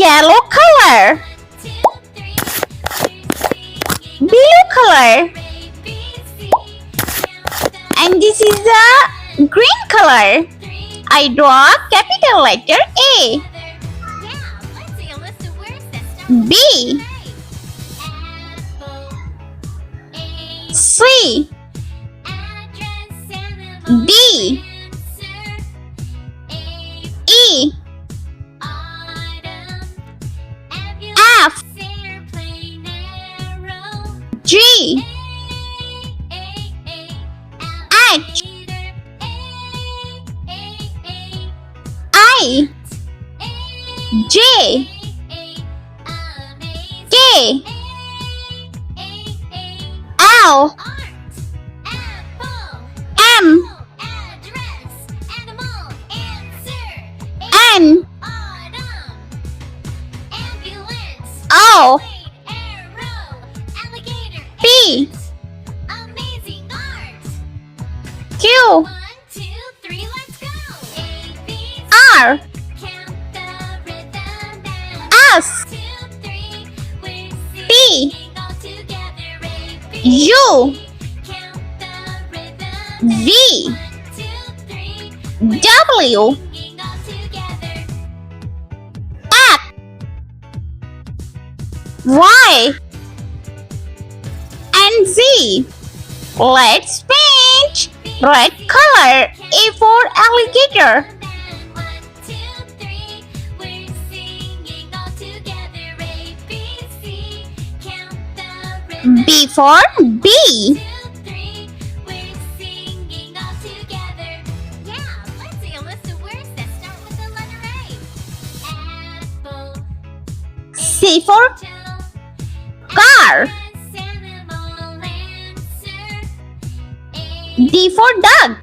Yellow color. Blue color. And this is the green color. I draw capital letter A. B. C. D. E. F. G. H. I. J. K. L. M. N. O. P. Q. R. S. T. U. V. W. X. Y. And Z. Let's paint. Red color. A for alligator. B for bee. C for car. D for dog.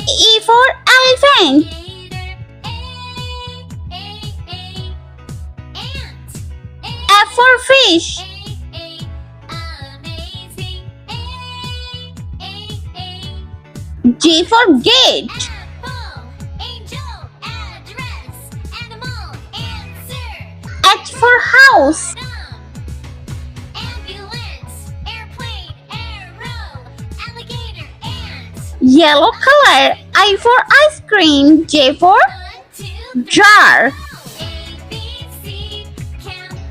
E for elephant. F for fish. G for gate. H for house. Yellow color. I for ice cream. J for jar.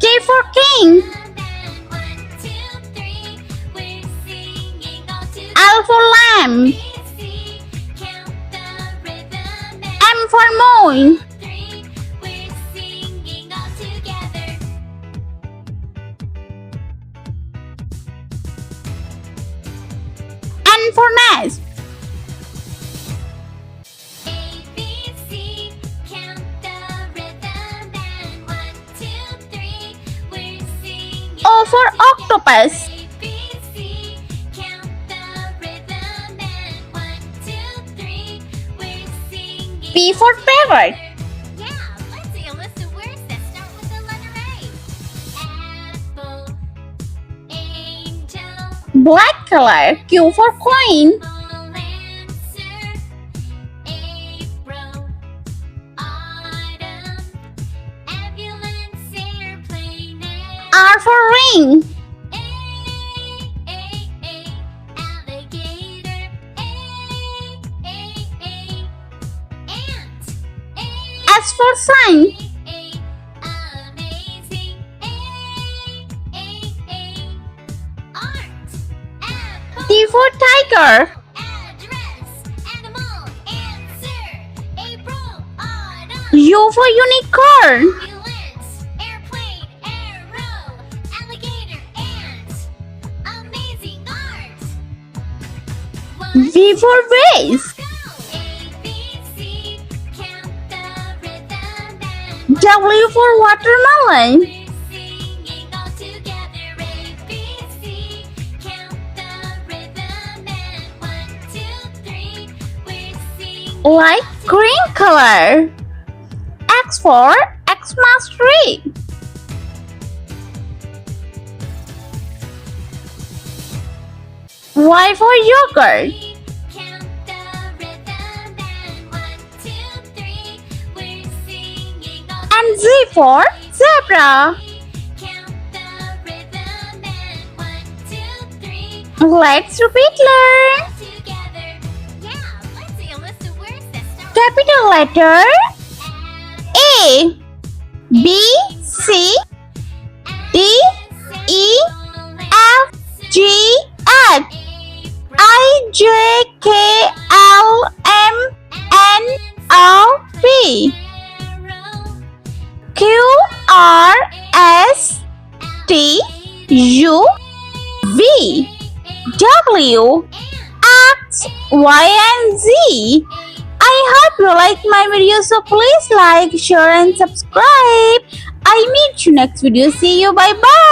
K for king. L for lamb. M for moon. N for nest. O for octopus. P for parrot. Black color. Q for coin. R for ring. S for sun. T for tiger. U for unicorn. V for vase. W for watermelon. Light green color. X for Xmas tree. Y for yogurt. And Z for zebra. Let's repeat learn. Capital letter A, B, C, D, E, F, G, H, I, J, K, L, M, N, O, P, Q, R, S, T, U, V, W, X, Y, and Z. I hope you like my video, so please like, share and subscribe. I meet you next video. See you. Bye bye.